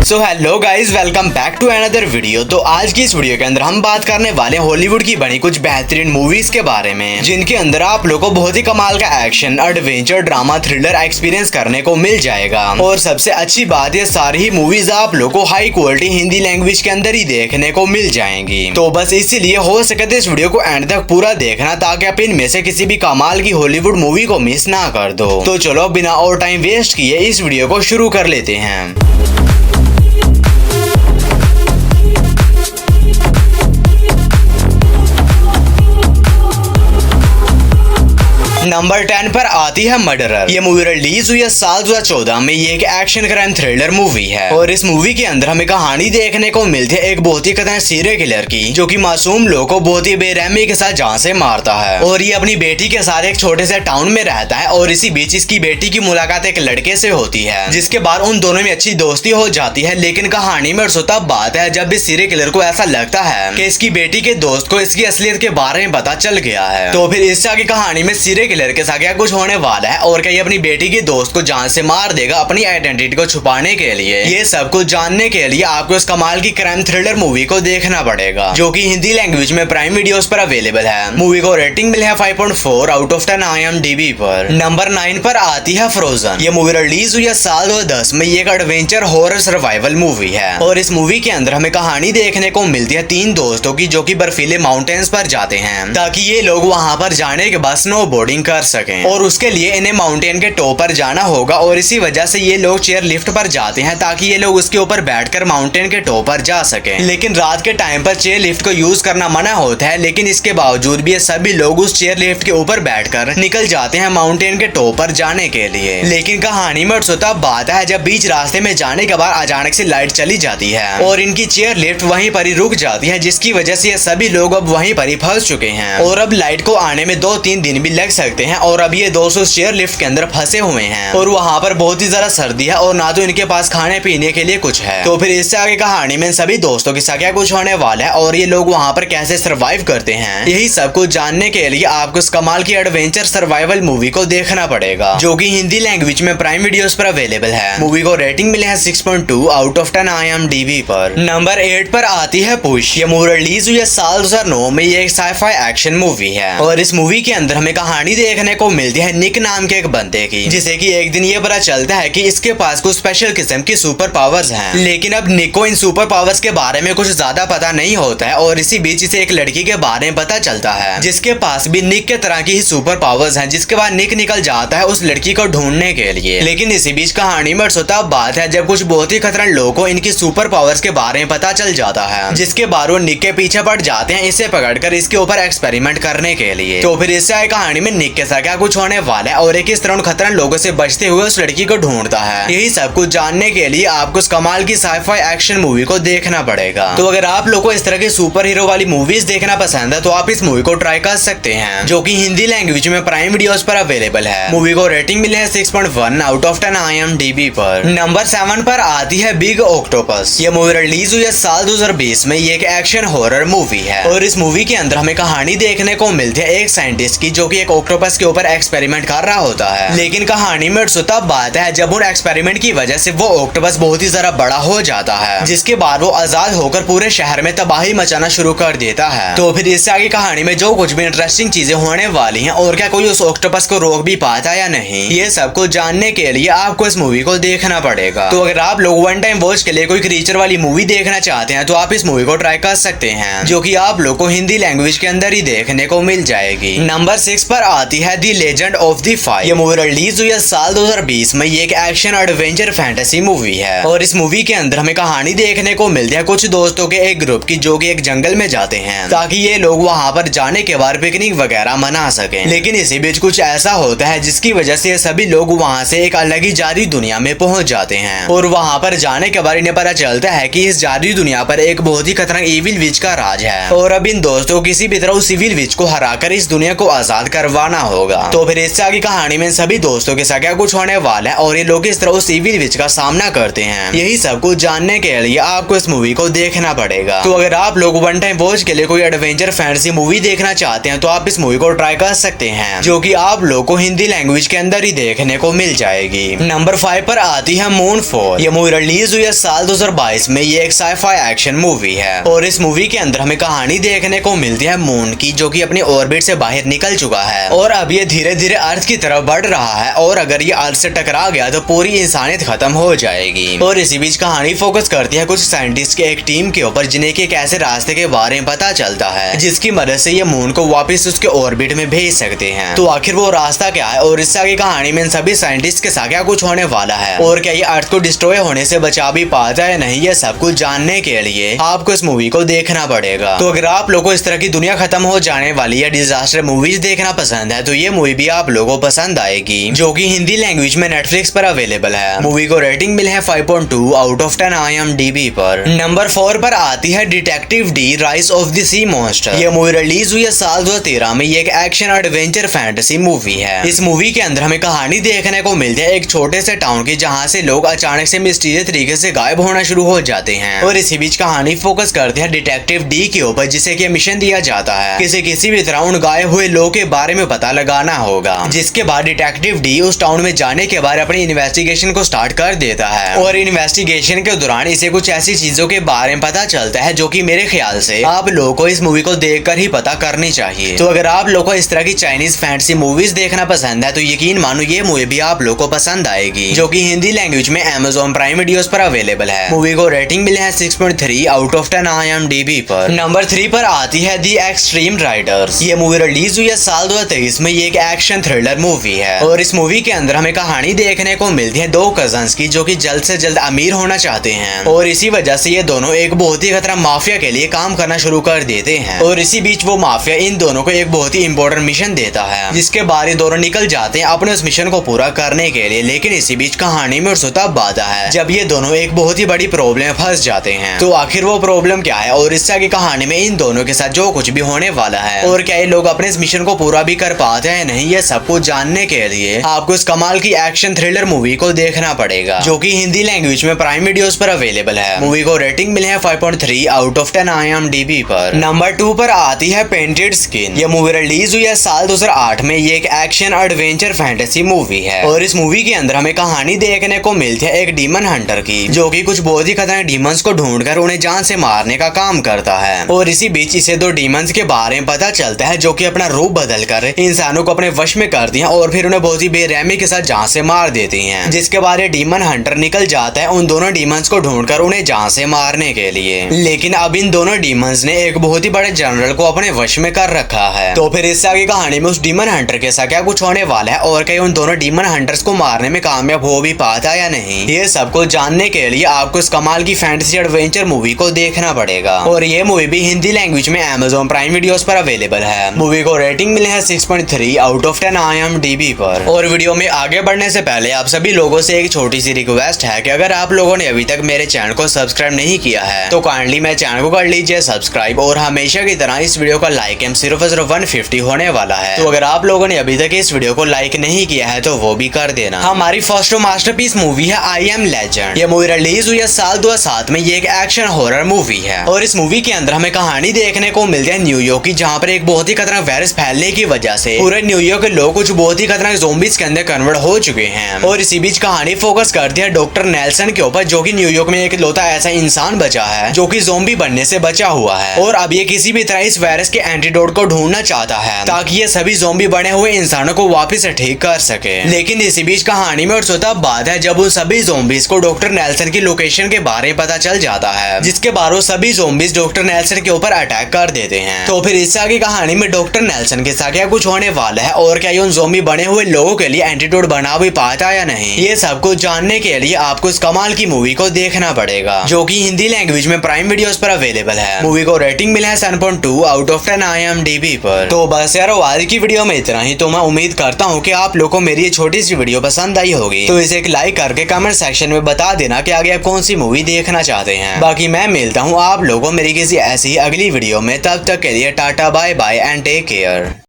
So hello guys, welcome back to another video. तो आज की इस वीडियो के अंदर हम बात करने वाले हॉलीवुड की बनी कुछ बेहतरीन मूवीज के बारे में, जिनके अंदर आप लोगों को बहुत ही कमाल का action, adventure, drama, thriller experience करने को मिल जाएगा। और सबसे अच्छी बात, ये सारी ही मूवीज आप लोगों को हाई क्वालिटी हिंदी लैंग्वेज के अंदर ही देखने को मिल जाएंगी। तो बस इसीलिए हो सके तो इस वीडियो को एंड तक पूरा देखना, ताकि आप इनमें से किसी भी कमाल की हॉलीवुड मूवी को मिस ना कर दो। तो चलो बिना और टाइम वेस्ट किए इस वीडियो को शुरू कर लेते हैं। नंबर 10 पर आती है मर्डरर। ये मूवी रिलीज हुई है साल 2014 में। ये एक एक्शन क्राइम थ्रिलर मूवी है और इस मूवी के अंदर हमें कहानी देखने को मिलती है एक बहुत ही खतरनाक सीरियल किलर की, जो कि मासूम लोगों को बहुत ही बेरहमी के साथ जान से मारता है। और ये अपनी बेटी के साथ एक छोटे से टाउन में रहता है और इसी बीच इसकी बेटी की मुलाकात एक लड़के से होती है, जिसके बाद उन दोनों में अच्छी दोस्ती हो जाती है। लेकिन कहानी में तब बात है जब इस सीरियल किलर को ऐसा लगता है कि इसकी बेटी के दोस्त को इसकी असलियत के बारे में पता चल गया है। तो फिर इससे आगे कहानी में सीरियल किलर के साथ क्या कुछ होने वाला है और क्या ये अपनी बेटी के दोस्त को जान से मार देगा अपनी आइडेंटिटी को छुपाने के लिए। ये सब कुछ जानने के लिए आपको इस कमाल की क्राइम थ्रिलर मूवी को देखना पड़ेगा, जो कि हिंदी लैंग्वेज में प्राइम वीडियोस पर अवेलेबल है। मूवी को रेटिंग मिली है 5.4 आउट ऑफ 10 IMDb पर। नंबर 9 पर आती है फ्रोजन। ये मूवी रिलीज हुई है साल 2010 में। ये एक एडवेंचर हॉरर सर्वाइवल मूवी है और इस मूवी के अंदर हमें कहानी देखने को मिलती है 3 दोस्तों की, जो कि बर्फीले माउंटेन्स पर जाते हैं ताकि ये लोग वहां पर जाने के बाद स्नो बोर्डिंग कर सके। और उसके लिए इन्हें माउंटेन के टॉप पर जाना होगा और इसी वजह से ये लोग चेयर लिफ्ट पर जाते हैं ताकि ये लोग उसके ऊपर बैठकर माउंटेन के टॉप पर जा सके। लेकिन रात के टाइम पर चेयर लिफ्ट को यूज करना मना होता है, लेकिन इसके बावजूद भी ये सभी लोग उस चेयर लिफ्ट के ऊपर बैठकर निकल जाते हैं माउंटेन के टॉप पर जाने के लिए। लेकिन कहानी में तब बात है जब बीच रास्ते में जाने के बाद अचानक से लाइट चली जाती है और इनकी चेयर लिफ्ट वहीं पर ही रुक जाती है, जिसकी वजह से ये सभी लोग अब वहीं पर ही फंस चुके हैं और अब लाइट को आने में 2-3 दिन भी लग सकते हैं। और अब ये 200 चेयर लिफ्ट के अंदर फंसे हुए हैं और वहां पर बहुत ही ज्यादा सर्दी है और ना तो इनके पास खाने पीने के लिए कुछ है। तो फिर इससे आगे कहानी में सभी दोस्तों के साथ क्या कुछ होने वाला है और ये लोग वहां पर कैसे सरवाइव करते हैं, यही सब कुछ जानने के लिए आपको इस कमाल की एडवेंचर सर्वाइवल मूवी को देखना पड़ेगा, जो कि हिंदी लैंग्वेज में प्राइम वीडियोस पर अवेलेबल है। मूवी को रेटिंग मिले है 6.2 आउट ऑफ 10 IMDb पर। नंबर 8 पर आती है पुश। ये मूवी रिलीज हुई है साल 2009 में। ये एक साइफाई एक्शन मूवी है और इस मूवी के अंदर हमें कहानी देखने को मिलती है निक नाम के एक बंदे की, जिसे कि एक दिन ये पता चलता है कि इसके पास कुछ स्पेशल किस्म की सुपर पावर्स हैं। लेकिन अब निक को इन सुपर पावर्स के बारे में कुछ ज्यादा पता नहीं होता है और इसी बीच इसे एक लड़की के बारे में पता चलता है जिसके पास भी निक के तरह की ही सुपर पावर्स हैं, जिसके बाद निक निकल जाता है उस लड़की को ढूंढने के लिए। लेकिन इसी बीच कहानी में तब बात है जब कुछ बहुत ही खतरनाक लोगों को इनकी सुपर पावर्स के बारे में पता चल जाता है, जिसके बाद वो निक के पीछे पड़ जाते हैं इसे पकड़कर इसके ऊपर एक्सपेरिमेंट करने के लिए। तो फिर इससे आगे कहानी में निक के साथ क्या कुछ होने वाला है और किस तरह खतरनाक लोगों से बचते हुए उस लड़की को ढूंढता है, यही सब कुछ जानने के लिए आपको इस कमाल की साइफाई एक्शन मूवी को देखना पड़ेगा। तो अगर आप लोगों को इस तरह की सुपर हीरो वाली मूवीज देखना पसंद है तो आप इस मूवी को ट्राई कर सकते हैं, जो कि हिंदी लैंग्वेज में प्राइम वीडियोस पर अवेलेबल है। मूवी को रेटिंग मिले है 6.1 आउट ऑफ 10 IMDb पर। नंबर 7 पर आती है बिग ऑक्टोपस। ये मूवी रिलीज हुई है साल 2020 में। ये एक एक्शन हॉरर मूवी है और इस मूवी के अंदर हमें कहानी देखने को मिलती है एक साइंटिस्ट की, जो कि एक ऑक्टोपस के ऊपर एक्सपेरिमेंट कर रहा होता है। लेकिन कहानी में तब बात है जब उन एक्सपेरिमेंट की वजह से वो ऑक्टोपस बहुत ही ज्यादा बड़ा हो जाता है, जिसके बाद वो आजाद होकर पूरे शहर में तबाही मचाना शुरू कर देता है। तो फिर इससे आगे कहानी में जो कुछ भी इंटरेस्टिंग चीजें होने वाली हैं और क्या कोई उस ऑक्टोपस को रोक भी पाता या नहीं, ये सब कुछ जानने के लिए आपको इस मूवी को देखना पड़ेगा। तो अगर आप लोग वन टाइम वॉच के लिए कोई क्रीचर वाली मूवी देखना चाहते हैं तो आप इस मूवी को ट्राई कर सकते हैं, जो कि आप लोग को हिंदी लैंग्वेज के अंदर ही देखने को मिल जाएगी। नंबर 6 पर आती है the legend of the five. ये मूवी रिलीज हुई है साल 2020 में। ये एक एक्शन एडवेंचर फैंटेसी मूवी है और इस मूवी के अंदर हमें कहानी देखने को मिलती है कुछ दोस्तों के एक ग्रुप की, जो कि एक जंगल में जाते हैं ताकि ये लोग वहां पर जाने के बाद पिकनिक वगैरह मना सकें। लेकिन इसी बीच कुछ ऐसा होता है जिसकी वजह से ये सभी लोग वहां से एक अलग ही जादुई दुनिया में पहुंच जाते हैं और वहां पर जाने के बाद इन्हें पता चलता है कि इस जादुई दुनिया पर एक बहुत ही खतरनाक इविल विच का राज है और अब इन दोस्तों को किसी भी तरह उस इविल विच को हराकर इस दुनिया को आजाद करवाना होगा। तो फिर इससे आगे कहानी में सभी दोस्तों के साथ क्या कुछ होने वाला है और ये लोग किस तरह उस इविल विच का सामना करते हैं, यही सब कुछ जानने के लिए आपको इस मूवी को देखना पड़ेगा। तो अगर आप लोग वन टाइम वॉच के लिए कोई एडवेंचर फैंटेसी मूवी देखना चाहते हैं तो आप इस मूवी को ट्राई कर सकते हैं, जो कि आप लोग को हिंदी लैंग्वेज के अंदर ही देखने को मिल जाएगी। नंबर 5 पर आती है मूनफॉल। ये मूवी रिलीज हुई है साल 2022 में। ये एक साइफाई एक्शन मूवी है और इस मूवी के अंदर हमें कहानी देखने को मिलती है मून की, जो कि अपनी ऑर्बिट से बाहर निकल चुका है और अब ये धीरे धीरे अर्थ की तरफ बढ़ रहा है और अगर ये अर्थ से टकरा गया तो पूरी इंसानियत खत्म हो जाएगी। और इसी बीच कहानी फोकस करती है कुछ साइंटिस्ट के एक टीम के ऊपर, जिन्हें एक ऐसे रास्ते के बारे में पता चलता है जिसकी मदद से ये मून को वापस उसके ऑर्बिट में भेज सकते हैं। तो आखिर वो रास्ता क्या है और इससे आगे कहानी में इन सभी साइंटिस्ट के साथ क्या कुछ होने वाला है और क्या ये अर्थ को डिस्ट्रॉय होने से बचा भी पाता है नहीं, ये सब कुछ जानने के लिए आपको इस मूवी को देखना पड़ेगा। तो अगर आप लोगों को इस तरह की दुनिया खत्म हो जाने वाली या डिजास्टर मूवीज देखना पसंद है तो ये मूवी भी आप लोगों को पसंद आएगी, जो कि हिंदी लैंग्वेज में नेटफ्लिक्स पर अवेलेबल है। मूवी को रेटिंग मिली है 5.2 आउट ऑफ 10 IMDb पर। नंबर 4 पर आती है detective D rise of the sea monster. ये मूवी रिलीज हुई है साल 2013 में। ये एक एक्शन एडवेंचर फैंटेसी मूवी है। इस मूवी के अंदर हमें कहानी देखने को मिलती है एक छोटे से टाउन की, जहाँ से लोग अचानक से मिस्टीरियस तरीके से गायब होना शुरू हो जाते हैं और इसी बीच कहानी फोकस करती है डिटेक्टिव डी के ऊपर, जिसे कि मिशन दिया जाता है किसी भी तरह उन गायब हुए लोगों के बारे में पता लगाना होगा। जिसके बाद डिटेक्टिव डी उस टाउन में जाने के बाद अपनी इन्वेस्टिगेशन को स्टार्ट कर देता है और इन्वेस्टिगेशन के दौरान इसे कुछ ऐसी चीजों के बारे में पता चलता है जो कि मेरे ख्याल से आप लोगों को इस मूवी को देखकर ही पता करनी चाहिए। तो अगर आप लोगों को इस तरह की चाइनीज फैंटेसी मूवीज देखना पसंद है तो यकीन मानो ये मूवी भी आप लोगों को पसंद आएगी, जो कि हिंदी लैंग्वेज में Amazon प्राइम वीडियोस पर अवेलेबल है। मूवी को रेटिंग मिले है 6.3 आउट ऑफ 10 IMDb पर। नंबर 3 पर आती है दी एक्सट्रीम राइडर्स। ये मूवी रिलीज हुई है साल 2023 में। ये एक एक्शन थ्रिलर मूवी है और इस मूवी के अंदर हमें कहानी देखने को मिलती है दो कजन्स की, जो कि जल्द से जल्द अमीर होना चाहते हैं और इसी वजह से ये दोनों एक बहुत ही खतरनाक माफिया के लिए काम करना शुरू कर देते हैं और इसी बीच वो माफिया इन दोनों को एक बहुत ही इंपॉर्टेंट मिशन देता है, जिसके बाद ये दोनों निकल जाते हैं अपने उस मिशन को पूरा करने के लिए। लेकिन इसी बीच कहानी में तब आता है जब ये दोनों एक बहुत ही बड़ी प्रॉब्लम में फंस जाते हैं। तो आखिर वो प्रॉब्लम क्या है और इससे आगे कहानी में इन दोनों के साथ जो कुछ भी होने वाला है और क्या ये लोग अपने इस मिशन को पूरा भी कर पाते हैं नहीं, ये सब कुछ जानने के लिए आपको इस कमाल की एक्शन थ्रिलर मूवी को देखना पड़ेगा, जो कि हिंदी लैंग्वेज में प्राइम वीडियोस पर अवेलेबल है। मूवी को रेटिंग मिले है 5.3 आउट ऑफ 10 IMDb पर। नंबर 2 पर आती है पेंटेड स्किन। ये मूवी रिलीज हुई है साल 2008 में। ये एक एक्शन एडवेंचर फैंटेसी मूवी है और इस मूवी के अंदर हमें कहानी देखने को मिलती है एक डीमन हंटर की, जो कि कुछ बहुत ही खतरनाक डीमंस को ढूंढकर उन्हें जान से मारने का काम करता है और इसी बीच इसे दो डीमंस के बारे में पता चलता है, जो कि अपना रूप बदलकर इंसानों को अपने वश में करती हैं और फिर उन्हें बहुत ही बेरहमी के साथ जान से मार देती हैं। जिसके बाद ये डीमन हंटर निकल जाता है उन दोनों डीमंस को ढूंढकर उन्हें जान से मारने के लिए। लेकिन अब इन दोनों डीमंस ने एक बहुत ही बड़े जनरल को अपने वश में कर रखा है। तो फिर इससे आगे कहानी में उस डीमन हंटर के साथ क्या कुछ होने वाला है और क्या उन दोनों डीमन हंटर्स को मारने में कामयाब हो भी पाता या नहीं, ये सब कुछ जानने के लिए आपको इस कमाल की फैंटेसी एडवेंचर मूवी को देखना पड़ेगा। और ये मूवी भी हिंदी लैंग्वेज में Amazon प्राइम वीडियोस पर अवेलेबल है। मूवी को रेटिंग मिले है 6.3 आउट ऑफ 10 IMDb पर। और वीडियो में आगे बढ़ने से पहले आप सभी लोगों से एक छोटी सी रिक्वेस्ट है कि अगर आप लोगों ने अभी तक मेरे चैनल को सब्सक्राइब नहीं किया है तो काइंडली मेरे चैनल को कर लीजिए सब्सक्राइब और हमेशा की तरह इस वीडियो का लाइक एम सिर्फ 150 होने वाला है। तो अगर आप लोगों ने अभी तक इस वीडियो को लाइक नहीं किया है तो वो भी कर देना। हमारी फर्स्ट मास्टरपीस मूवी है आई एम लेजेंड। ये मूवी रिलीज हुई है साल 2007 में। ये एक एक्शन हॉरर मूवी है और इस मूवी के अंदर हमें कहानी देखने को मिलती है न्यूयॉर्क की, जहाँ पर एक बहुत ही खतरनाक वायरस फैलने की वजह से पूरे न्यूयॉर्क के लोग कुछ बहुत ही खतरनाक ज़ोंबीज के अंदर कन्वर्ट हो चुके हैं। और इसी बीच कहानी फोकस करती है डॉक्टर नेल्सन के ऊपर, जो कि न्यूयॉर्क में एक लौता ऐसा इंसान बचा है जो कि ज़ोंबी बनने से बचा हुआ है और अब ये किसी भी तरह इस वायरस के एंटीडोट को ढूंढना चाहता है ताकि ये सभी ज़ोंबी बने हुए इंसानों को वापस से ठीक कर सके। लेकिन इसी बीच कहानी में और तब बात है जब उन सभी ज़ोंबीज को डॉक्टर नेल्सन की लोकेशन के बारे में पता चल जाता है, जिसके बाद वो सभी ज़ोंबीज डॉक्टर नेल्सन के ऊपर अटैक कर देते हैं। तो फिर इससे आगे कहानी में डॉक्टर नेल्सन के साथ क्या कुछ होने वाला है और क्या ये उन ज़ोंबी बने हुए लोगों के लिए एंटीडोट बना भी पाता या नहीं, ये सब कुछ जानने के लिए आपको इस कमाल की मूवी को देखना पड़ेगा, जो कि हिंदी लैंग्वेज में प्राइम वीडियोस पर अवेलेबल है। मूवी को रेटिंग मिला है 7.2 आउट ऑफ 10 IMDb पर। तो बस यार आज की वीडियो में इतना ही। तो मैं उम्मीद करता हूँ कि आप लोगों को मेरी ये छोटी सी वीडियो पसंद आई होगी। तो इसे एक लाइक करके कमेंट सेक्शन में बता देना कि आगे आप कौन सी मूवी देखना चाहते हैं। बाकी मैं मिलता हूँ आप लोगों को मेरी किसी ऐसी अगली वीडियो में। तब तक के लिए tata bye bye and take care.